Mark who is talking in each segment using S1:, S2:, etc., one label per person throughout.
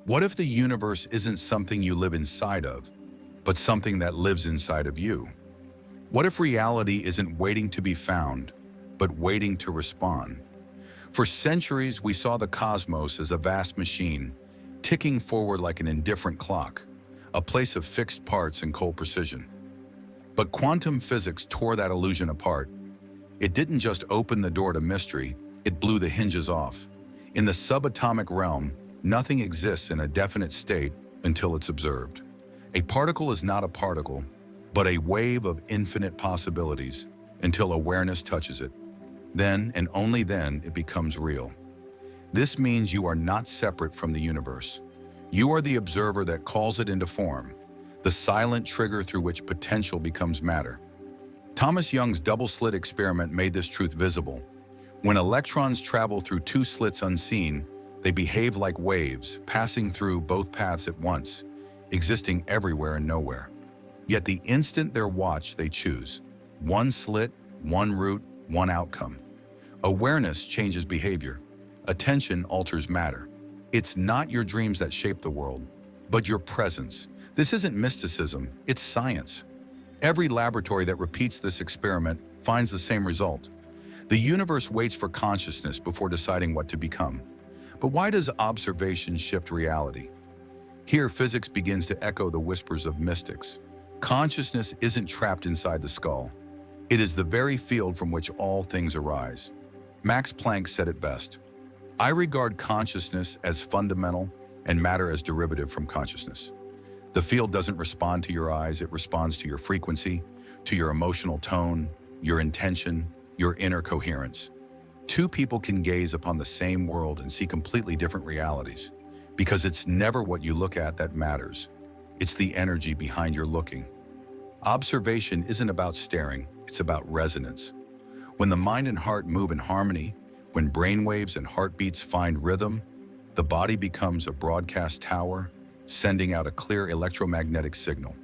S1: What if the universe isn't something you live inside of, but something that lives inside of you? What if reality isn't waiting to be found, but waiting to respond? For centuries, we saw the cosmos as a vast machine, ticking forward like an indifferent clock, a place of fixed parts and cold precision. But quantum physics tore that illusion apart. It didn't just open the door to mystery, it blew the hinges off. In the subatomic realm, nothing exists in a definite state until it's observed. A particle is not a particle, but a wave of infinite possibilities until awareness touches it. Then, and only then, it becomes real. This means you are not separate from the universe. You are the observer that calls it into form, the silent trigger through which potential becomes matter. Thomas Young's double-slit experiment made this truth visible. When electrons travel through two slits unseen, they behave like waves, passing through both paths at once, existing everywhere and nowhere. Yet the instant they're watched, they choose. One slit, one route, one outcome. Awareness changes behavior. Attention alters matter. It's not your dreams that shape the world, but your presence. This isn't mysticism, it's science. Every laboratory that repeats this experiment finds the same result. The universe waits for consciousness before deciding what to become. But why does observation shift reality? Here, physics begins to echo the whispers of mystics. Consciousness isn't trapped inside the skull. It is the very field from which all things arise. Max Planck said it best. I regard consciousness as fundamental and matter as derivative from consciousness. The field doesn't respond to your eyes, it responds to your frequency, to your emotional tone, your intention, your inner coherence. Two people can gaze upon the same world and see completely different realities, because it's never what you look at that matters. It's the energy behind your looking. Observation isn't about staring, it's about resonance. When the mind and heart move in harmony, when brainwaves and heartbeats find rhythm, the body becomes a broadcast tower, sending out a clear electromagnetic signal.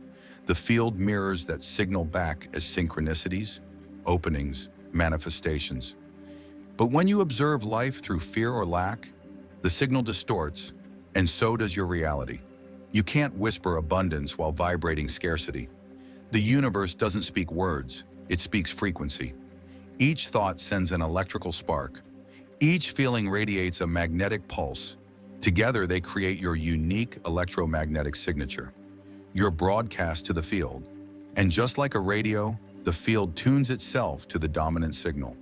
S1: The field mirrors that signal back as synchronicities, openings, manifestations. But when you observe life through fear or lack, the signal distorts, and so does your reality. You can't whisper abundance while vibrating scarcity. The universe doesn't speak words, it speaks frequency. Each thought sends an electrical spark. Each feeling radiates a magnetic pulse. Together, they create your unique electromagnetic signature, your broadcast to the field. And just like a radio, the field tunes itself to the dominant signal.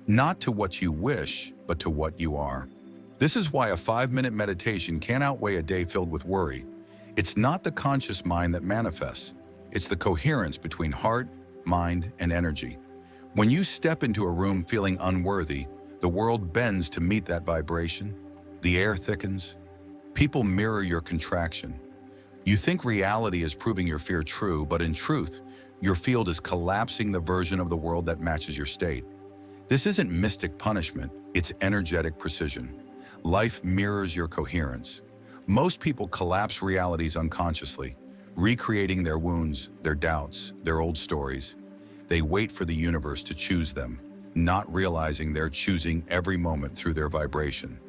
S1: Not to what you wish, but to what you are. This is why a 5-minute meditation can't outweigh a day filled with worry. It's not the conscious mind that manifests. It's the coherence between heart, mind, and energy. When you step into a room feeling unworthy, the world bends to meet that vibration. The air thickens. People mirror your contraction. You think reality is proving your fear true, but in truth, your field is collapsing the version of the world that matches your state. This isn't mystic punishment, it's energetic precision. Life mirrors your coherence. Most people collapse realities unconsciously, recreating their wounds, their doubts, their old stories. They wait for the universe to choose them, not realizing they're choosing every moment through their vibration.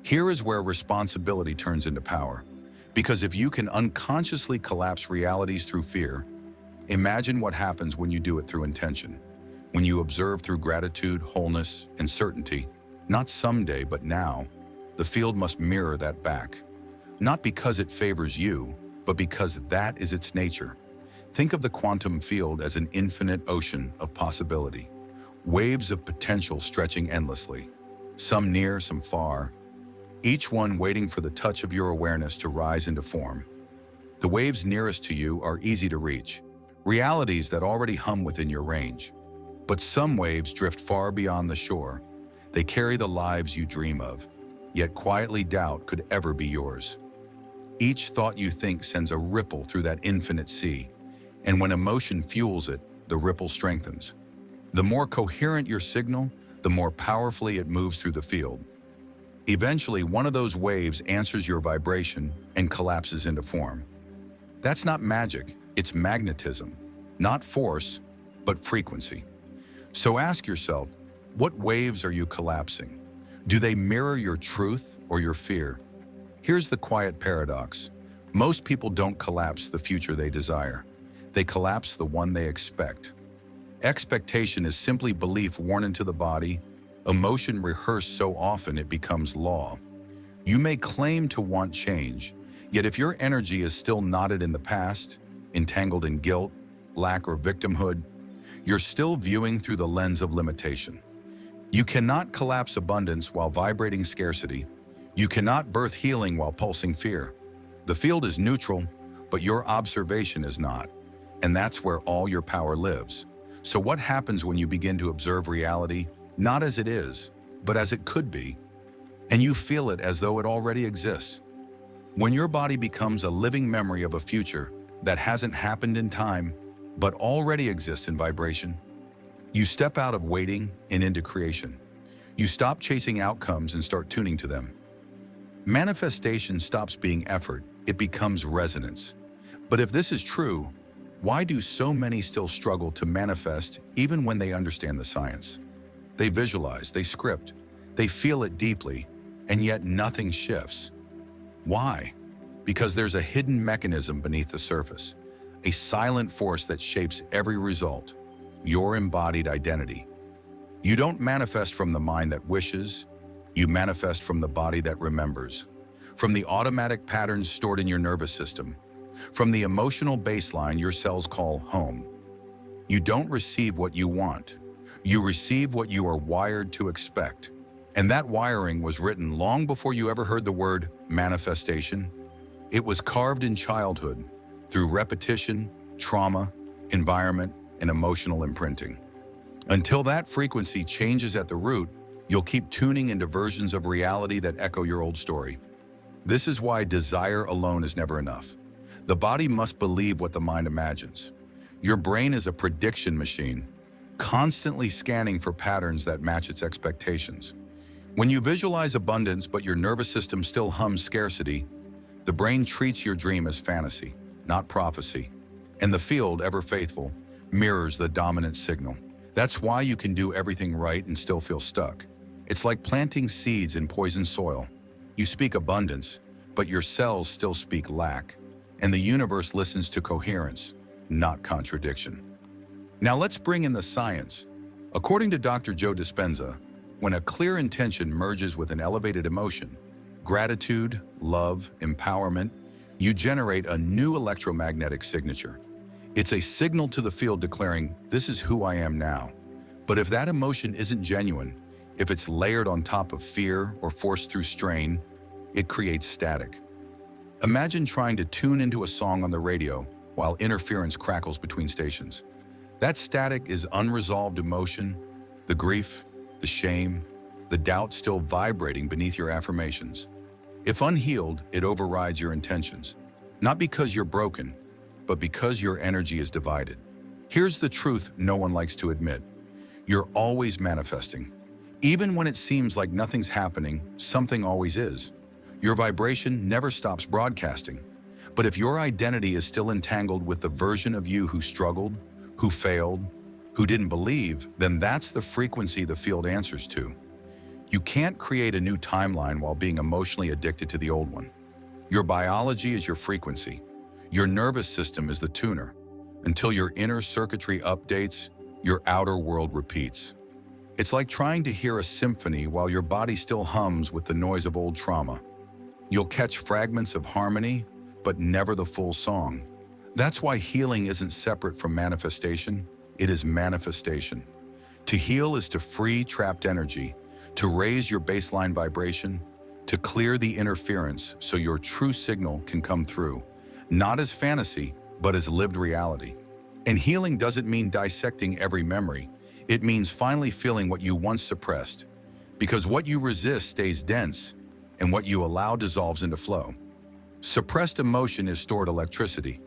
S1: Here is where responsibility turns into power. Because if you can unconsciously collapse realities through fear, imagine what happens when you do it through intention. When you observe through gratitude, wholeness, and certainty, not someday, but now, the field must mirror that back. Not because it favors you, but because that is its nature. Think of the quantum field as an infinite ocean of possibility. Waves of potential stretching endlessly, some near, some far, each one waiting for the touch of your awareness to rise into form. The waves nearest to you are easy to reach, realities that already hum within your range. But some waves drift far beyond the shore. They carry the lives you dream of, yet quietly doubt could ever be yours. Each thought you think sends a ripple through that infinite sea, and when emotion fuels it, the ripple strengthens. The more coherent your signal, the more powerfully it moves through the field. Eventually, one of those waves answers your vibration and collapses into form. That's not magic, it's magnetism. Not force, but frequency. So ask yourself, what waves are you collapsing? Do they mirror your truth or your fear? Here's the quiet paradox. Most people don't collapse the future they desire. They collapse the one they expect. Expectation is simply belief worn into the body, emotion rehearsed so often it becomes law. You may claim to want change, yet if your energy is still knotted in the past, entangled in guilt, lack, or victimhood, you're still viewing through the lens of limitation. You cannot collapse abundance while vibrating scarcity. You cannot birth healing while pulsing fear. The field is neutral, but your observation is not. And that's where all your power lives. So what happens when you begin to observe reality, not as it is, but as it could be, and you feel it as though it already exists? When your body becomes a living memory of a future that hasn't happened in time, but already exists in vibration, you step out of waiting and into creation. You stop chasing outcomes and start tuning to them. Manifestation stops being effort, it becomes resonance. But if this is true, why do so many still struggle to manifest even when they understand the science? They visualize, they script, they feel it deeply, and yet nothing shifts. Why? Because there's a hidden mechanism beneath the surface, a silent force that shapes every result, your embodied identity. You don't manifest from the mind that wishes, you manifest from the body that remembers, from the automatic patterns stored in your nervous system, from the emotional baseline your cells call home. You don't receive what you want, you receive what you are wired to expect. And that wiring was written long before you ever heard the word manifestation. It was carved in childhood through repetition, trauma, environment, and emotional imprinting. Until that frequency changes at the root, you'll keep tuning into versions of reality that echo your old story. This is why desire alone is never enough. The body must believe what the mind imagines. Your brain is a prediction machine, constantly scanning for patterns that match its expectations. When you visualize abundance but your nervous system still hums scarcity, the brain treats your dream as fantasy, not prophecy. And the field, ever faithful, mirrors the dominant signal. That's why you can do everything right and still feel stuck. It's like planting seeds in poisoned soil. You speak abundance, but your cells still speak lack. And the universe listens to coherence, not contradiction. Now let's bring in the science. According to Dr. Joe Dispenza, when a clear intention merges with an elevated emotion, gratitude, love, empowerment, you generate a new electromagnetic signature. It's a signal to the field declaring, this is who I am now. But if that emotion isn't genuine, if it's layered on top of fear or forced through strain, it creates static. Imagine trying to tune into a song on the radio while interference crackles between stations. That static is unresolved emotion, the grief, the shame, the doubt still vibrating beneath your affirmations. If unhealed, it overrides your intentions. Not because you're broken, but because your energy is divided. Here's the truth no one likes to admit. You're always manifesting. Even when it seems like nothing's happening, something always is. Your vibration never stops broadcasting. But if your identity is still entangled with the version of you who struggled, who failed, who didn't believe, then that's the frequency the field answers to. You can't create a new timeline while being emotionally addicted to the old one. Your biology is your frequency. Your nervous system is the tuner. Until your inner circuitry updates, your outer world repeats. It's like trying to hear a symphony while your body still hums with the noise of old trauma. You'll catch fragments of harmony, but never the full song. That's why healing isn't separate from manifestation, it is manifestation. To heal is to free trapped energy, to raise your baseline vibration, to clear the interference so your true signal can come through, not as fantasy, but as lived reality. And healing doesn't mean dissecting every memory. It means finally feeling what you once suppressed, because what you resist stays dense, and what you allow dissolves into flow. Suppressed emotion is stored electricity.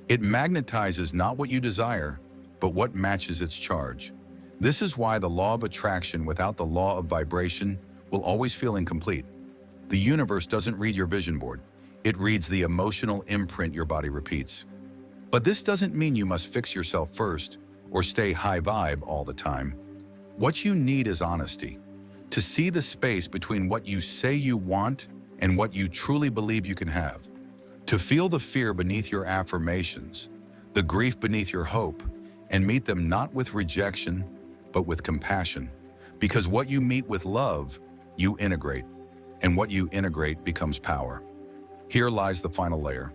S1: It magnetizes not what you desire, but what matches its charge. This is why the law of attraction without the law of vibration will always feel incomplete. The universe doesn't read your vision board. It reads the emotional imprint your body repeats. But this doesn't mean you must fix yourself first or stay high vibe all the time. What you need is honesty. To see the space between what you say you want and what you truly believe you can have. To feel the fear beneath your affirmations, the grief beneath your hope, and meet them not with rejection, but with compassion. Because what you meet with love, you integrate, and what you integrate becomes power. Here lies the final layer.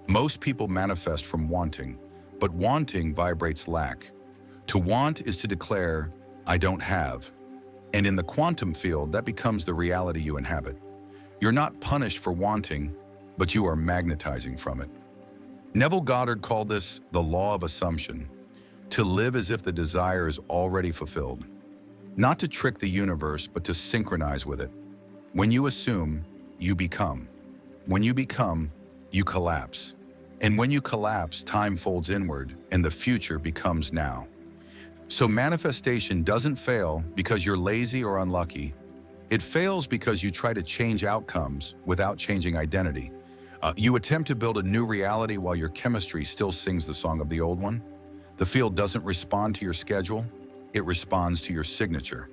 S1: Most people manifest from wanting, but wanting vibrates lack. To want is to declare, I don't have. And in the quantum field, that becomes the reality you inhabit. You're not punished for wanting, but you are magnetizing from it. Neville Goddard called this the law of assumption, to live as if the desire is already fulfilled. Not to trick the universe, but to synchronize with it. When you assume, you become. When you become, you collapse. And when you collapse, time folds inward and the future becomes now. So manifestation doesn't fail because you're lazy or unlucky. It fails because you try to change outcomes without changing identity. You attempt to build a new reality while your chemistry still sings the song of the old one. The field doesn't respond to your schedule, it responds to your signature.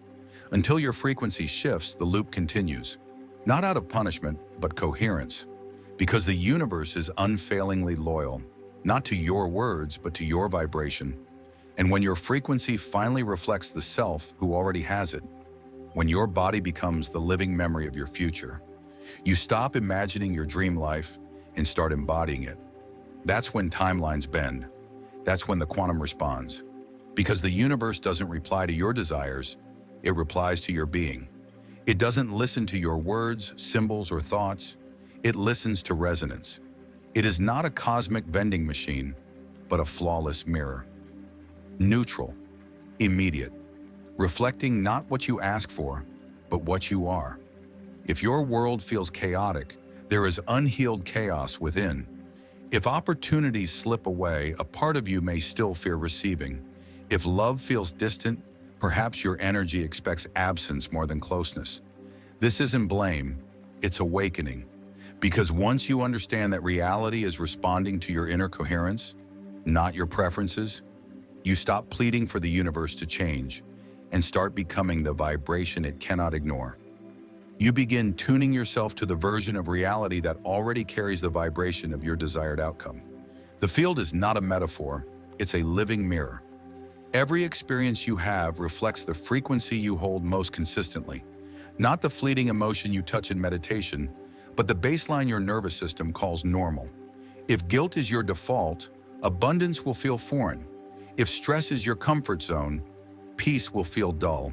S1: Until your frequency shifts, the loop continues. Not out of punishment, but coherence. Because the universe is unfailingly loyal, not to your words, but to your vibration. And when your frequency finally reflects the self who already has it, when your body becomes the living memory of your future, you stop imagining your dream life and start embodying it. That's when timelines bend. That's when the quantum responds. Because the universe doesn't reply to your desires, it replies to your being. It doesn't listen to your words, symbols, or thoughts. It listens to resonance. It is not a cosmic vending machine, but a flawless mirror. Neutral, immediate, reflecting not what you ask for, but what you are. If your world feels chaotic, there is unhealed chaos within. If opportunities slip away, a part of you may still fear receiving. If love feels distant, perhaps your energy expects absence more than closeness. This isn't blame, it's awakening. Because once you understand that reality is responding to your inner coherence, not your preferences, you stop pleading for the universe to change and start becoming the vibration it cannot ignore. You begin tuning yourself to the version of reality that already carries the vibration of your desired outcome. The field is not a metaphor, it's a living mirror. Every experience you have reflects the frequency you hold most consistently, not the fleeting emotion you touch in meditation, but the baseline your nervous system calls normal. If guilt is your default, abundance will feel foreign. If stress is your comfort zone, peace will feel dull.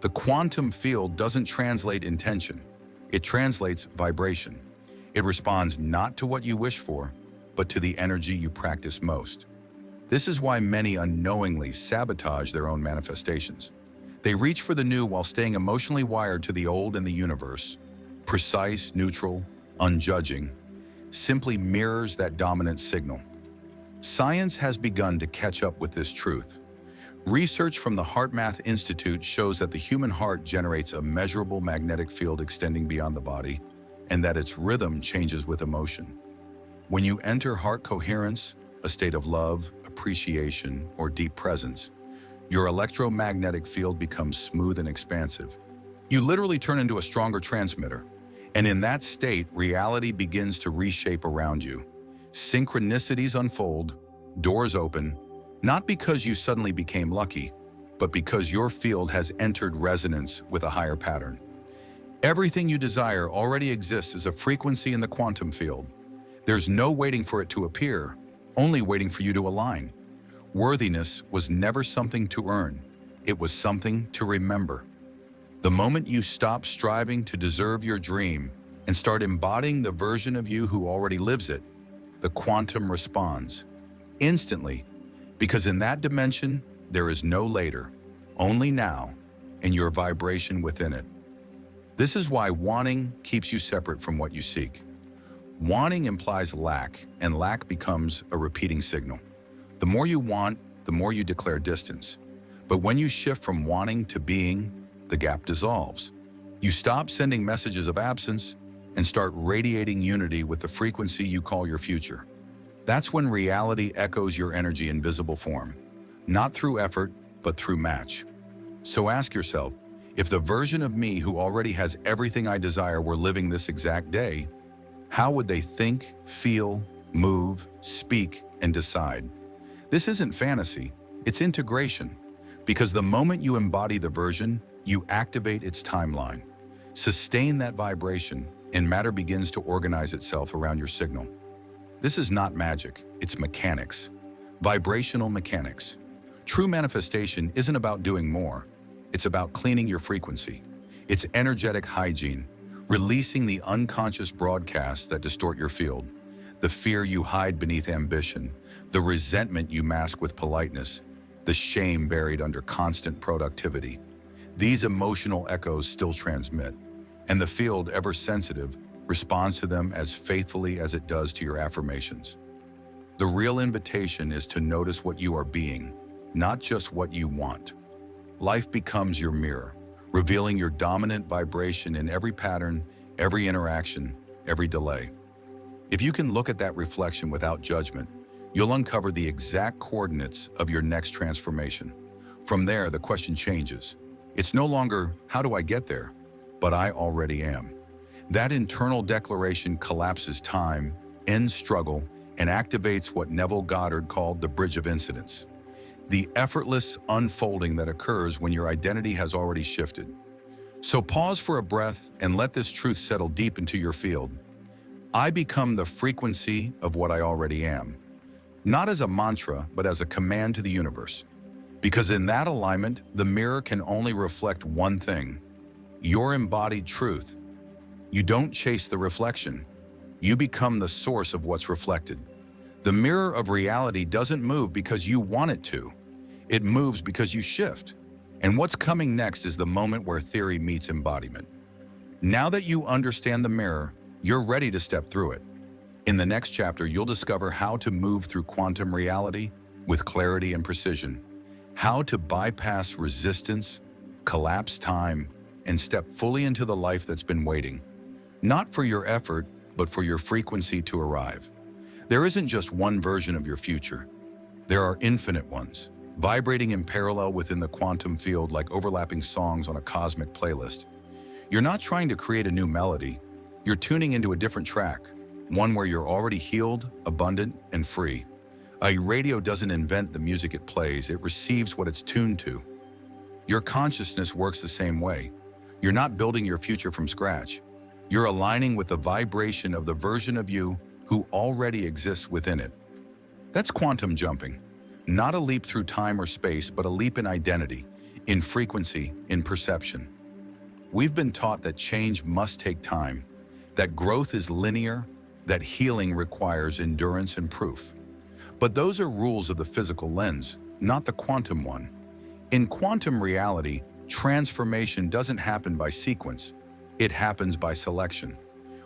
S1: The quantum field doesn't translate intention, it translates vibration. It responds not to what you wish for, but to the energy you practice most. This is why many unknowingly sabotage their own manifestations. They reach for the new while staying emotionally wired to the old and the universe. Precise, neutral, unjudging, simply mirrors that dominant signal. Science has begun to catch up with this truth. Research from the HeartMath Institute shows that the human heart generates a measurable magnetic field extending beyond the body, and that its rhythm changes with emotion. When you enter heart coherence, a state of love, appreciation, or deep presence, your electromagnetic field becomes smooth and expansive. You literally turn into a stronger transmitter, and in that state, reality begins to reshape around you. Synchronicities unfold, doors open, not because you suddenly became lucky, but because your field has entered resonance with a higher pattern. Everything you desire already exists as a frequency in the quantum field. There's no waiting for it to appear, only waiting for you to align. Worthiness was never something to earn, it was something to remember. The moment you stop striving to deserve your dream and start embodying the version of you who already lives it, the quantum responds instantly, because in that dimension, there is no later, only now, and your vibration within it. This is why wanting keeps you separate from what you seek. Wanting implies lack, and lack becomes a repeating signal. The more you want, the more you declare distance. But when you shift from wanting to being, the gap dissolves. You stop sending messages of absence and start radiating unity with the frequency you call your future. That's when reality echoes your energy in visible form, not through effort, but through match. So ask yourself, If the version of me who already has everything I desire were living this exact day, how would they think, feel, move, speak, and decide? This isn't fantasy, it's integration. Because the moment you embody the version, you activate its timeline. Sustain that vibration, and matter begins to organize itself around your signal. This is not magic, it's mechanics. Vibrational mechanics. True manifestation isn't about doing more. It's about cleaning your frequency. It's energetic hygiene, releasing the unconscious broadcasts that distort your field, the fear you hide beneath ambition, the resentment you mask with politeness, the shame buried under constant productivity. These emotional echoes still transmit, and the field, ever sensitive, responds to them as faithfully as it does to your affirmations. The real invitation is to notice what you are being, not just what you want. Life becomes your mirror, revealing your dominant vibration in every pattern, every interaction, every delay. If you can look at that reflection without judgment, you'll uncover the exact coordinates of your next transformation. From there, the question changes. It's no longer, how do I get there? But I already am. That internal declaration collapses time, ends struggle, and activates what Neville Goddard called the bridge of incidence. The effortless unfolding that occurs when your identity has already shifted. So pause for a breath and let this truth settle deep into your field. I become the frequency of what I already am. Not as a mantra, but as a command to the universe. Because in that alignment, the mirror can only reflect one thing: your embodied truth. You don't chase the reflection. You become the source of what's reflected. The mirror of reality doesn't move because you want it to. It moves because you shift. And what's coming next is the moment where theory meets embodiment. Now that you understand the mirror, you're ready to step through it. In the next chapter, you'll discover how to move through quantum reality with clarity and precision, how to bypass resistance, collapse time, and step fully into the life that's been waiting. Not for your effort, but for your frequency to arrive. There isn't just one version of your future. There are infinite ones, vibrating in parallel within the quantum field like overlapping songs on a cosmic playlist. You're not trying to create a new melody. You're tuning into a different track, one where you're already healed, abundant, and free. A radio doesn't invent the music it plays, it receives what it's tuned to. Your consciousness works the same way. You're not building your future from scratch. You're aligning with the vibration of the version of you who already exists within it. That's quantum jumping. Not a leap through time or space, but a leap in identity, in frequency, in perception. We've been taught that change must take time, that growth is linear, that healing requires endurance and proof. But those are rules of the physical lens, not the quantum one. In quantum reality, transformation doesn't happen by sequence. It happens by selection.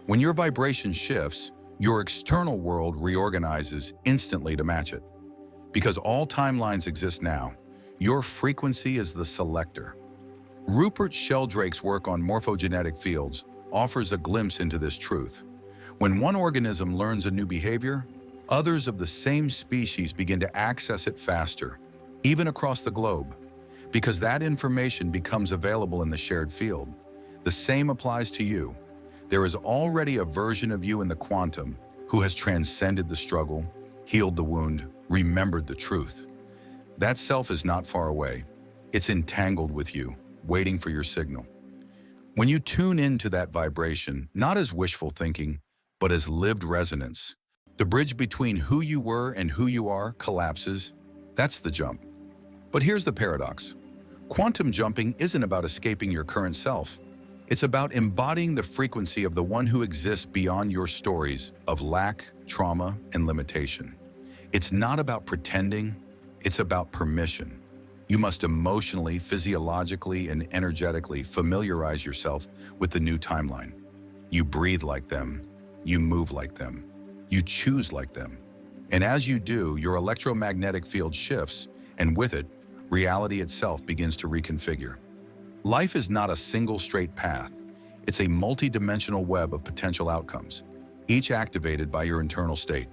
S1: When your vibration shifts, your external world reorganizes instantly to match it. Because all timelines exist now, your frequency is the selector. Rupert Sheldrake's work on morphogenetic fields offers a glimpse into this truth. When one organism learns a new behavior, others of the same species begin to access it faster, even across the globe, because that information becomes available in the shared field. The same applies to you. There is already a version of you in the quantum who has transcended the struggle, healed the wound, remembered the truth. That self is not far away. It's entangled with you, waiting for your signal. When you tune into that vibration, not as wishful thinking, but as lived resonance, the bridge between who you were and who you are collapses. That's the jump. But here's the paradox. Quantum jumping isn't about escaping your current self. It's about embodying the frequency of the one who exists beyond your stories of lack, trauma, and limitation. It's not about pretending, it's about permission. You must emotionally, physiologically, and energetically familiarize yourself with the new timeline. You breathe like them, you move like them, you choose like them. And as you do, your electromagnetic field shifts, and with it, reality itself begins to reconfigure. Life is not a single straight path. It's a multi-dimensional web of potential outcomes, each activated by your internal state.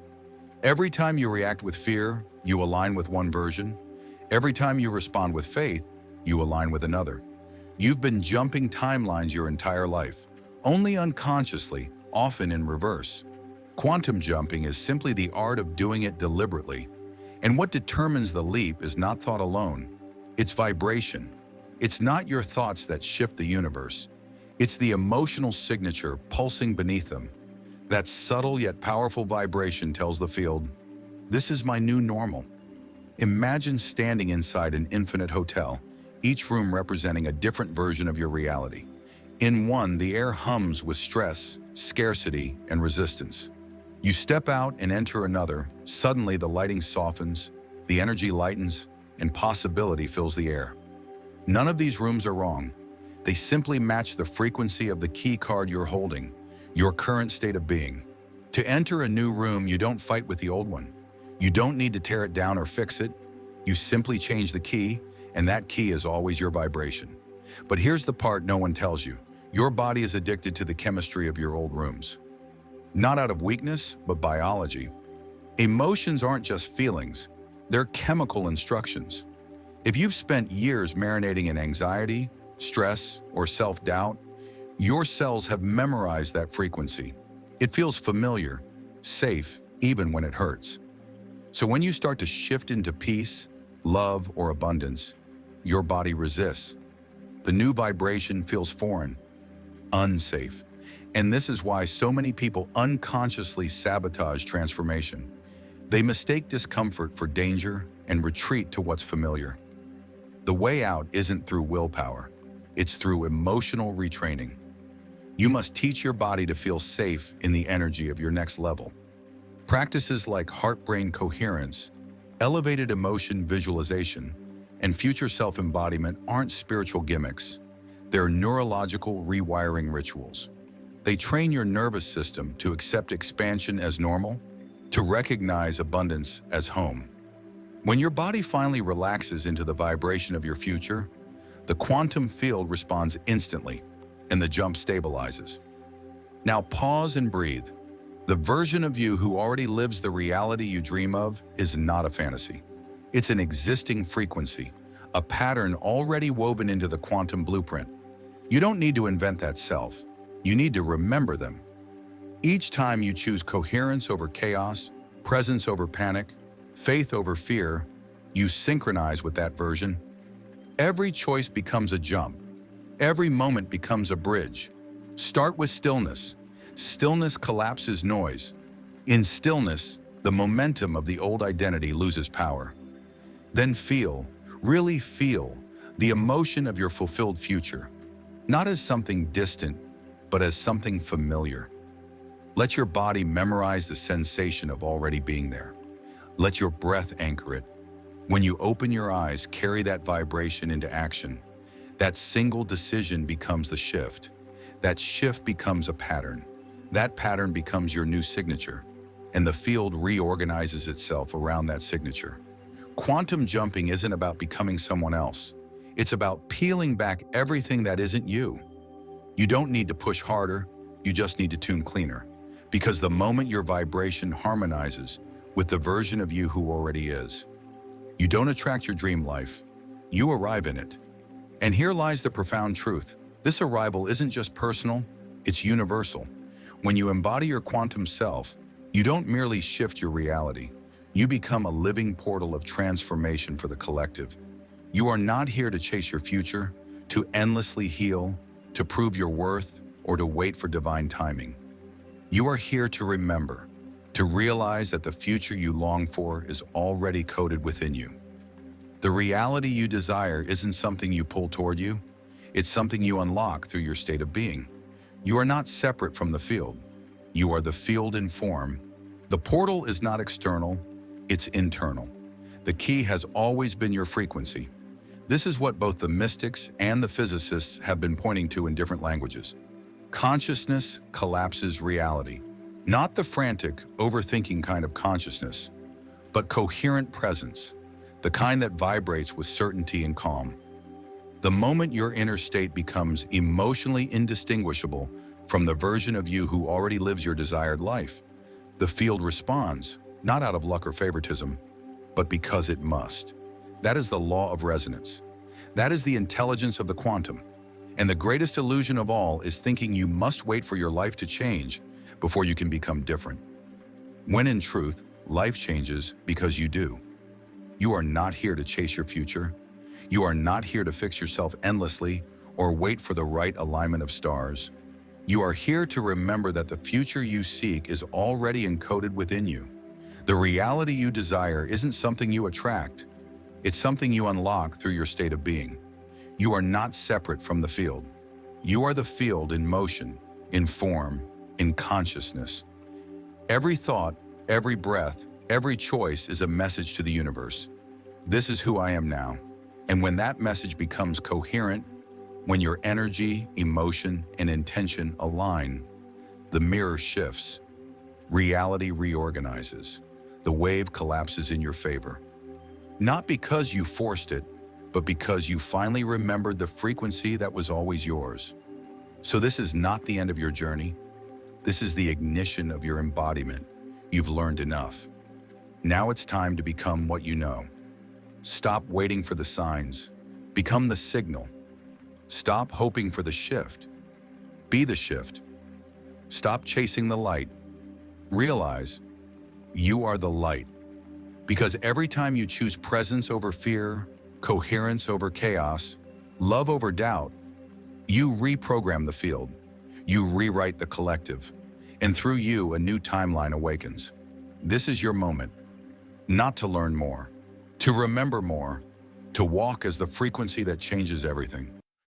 S1: Every time you react with fear, you align with one version. Every time you respond with faith, you align with another. You've been jumping timelines your entire life, only unconsciously, often in reverse. Quantum jumping is simply the art of doing it deliberately, and what determines the leap is not thought alone. It's vibration. It's not your thoughts that shift the universe. It's the emotional signature pulsing beneath them. That subtle yet powerful vibration tells the field, "This is my new normal." Imagine standing inside an infinite hotel, each room representing a different version of your reality. In one, the air hums with stress, scarcity, and resistance. You step out and enter another. Suddenly the lighting softens, the energy lightens, and possibility fills the air. None of these rooms are wrong. They simply match the frequency of the key card you're holding, your current state of being. To enter a new room, you don't fight with the old one. You don't need to tear it down or fix it. You simply change the key, and that key is always your vibration. But here's the part no one tells you. Your body is addicted to the chemistry of your old rooms. Not out of weakness, but biology. Emotions aren't just feelings, they're chemical instructions. If you've spent years marinating in anxiety, stress, or self-doubt, your cells have memorized that frequency. It feels familiar, safe, even when it hurts. So when you start to shift into peace, love, or abundance, your body resists. The new vibration feels foreign, unsafe. And this is why so many people unconsciously sabotage transformation. They mistake discomfort for danger and retreat to what's familiar. The way out isn't through willpower, it's through emotional retraining. You must teach your body to feel safe in the energy of your next level. Practices like heart-brain coherence, elevated emotion visualization, and future self-embodiment aren't spiritual gimmicks. They're neurological rewiring rituals. They train your nervous system to accept expansion as normal, to recognize abundance as home. When your body finally relaxes into the vibration of your future, the quantum field responds instantly, and the jump stabilizes. Now pause and breathe. The version of you who already lives the reality you dream of is not a fantasy. It's an existing frequency, a pattern already woven into the quantum blueprint. You don't need to invent that self. You need to remember them. Each time you choose coherence over chaos, presence over panic, faith over fear, you synchronize with that version. Every choice becomes a jump. Every moment becomes a bridge. Start with stillness. Stillness collapses noise. In stillness, the momentum of the old identity loses power. Then feel, really feel, the emotion of your fulfilled future, not as something distant, but as something familiar. Let your body memorize the sensation of already being there. Let your breath anchor it. When you open your eyes, carry that vibration into action. That single decision becomes the shift. That shift becomes a pattern. That pattern becomes your new signature, and the field reorganizes itself around that signature. Quantum jumping isn't about becoming someone else. It's about peeling back everything that isn't you. You don't need to push harder, you just need to tune cleaner. Because the moment your vibration harmonizes with the version of you who already is, you don't attract your dream life, you arrive in it. And here lies the profound truth. This arrival isn't just personal, it's universal. When you embody your quantum self, you don't merely shift your reality. You become a living portal of transformation for the collective. You are not here to chase your future, to endlessly heal, to prove your worth, or to wait for divine timing. You are here to remember, to realize that the future you long for is already coded within you. The reality you desire isn't something you pull toward you, it's something you unlock through your state of being. You are not separate from the field. You are the field in form. The portal is not external, it's internal. The key has always been your frequency. This is what both the mystics and the physicists have been pointing to in different languages. Consciousness collapses reality. Not the frantic, overthinking kind of consciousness, but coherent presence, the kind that vibrates with certainty and calm. The moment your inner state becomes emotionally indistinguishable from the version of you who already lives your desired life, the field responds, not out of luck or favoritism, but because it must. That is the law of resonance. That is the intelligence of the quantum. And the greatest illusion of all is thinking you must wait for your life to change before you can become different. When in truth, life changes because you do. You are not here to chase your future. You are not here to fix yourself endlessly or wait for the right alignment of stars. You are here to remember that the future you seek is already encoded within you. The reality you desire isn't something you attract. It's something you unlock through your state of being. You are not separate from the field. You are the field in motion, in form, in consciousness. Every thought, every breath, every choice is a message to the universe. This is who I am now. And when that message becomes coherent, when your energy, emotion, and intention align, the mirror shifts. Reality reorganizes. The wave collapses in your favor. Not because you forced it, but because you finally remembered the frequency that was always yours. So this is not the end of your journey. This is the ignition of your embodiment. You've learned enough. Now it's time to become what you know. Stop waiting for the signs. Become the signal. Stop hoping for the shift. Be the shift. Stop chasing the light. Realize you are the light. Because every time you choose presence over fear, coherence over chaos, love over doubt, you reprogram the field. You rewrite the collective. And through you, a new timeline awakens. This is your moment. Not to learn more, to remember more, to walk as the frequency that changes everything.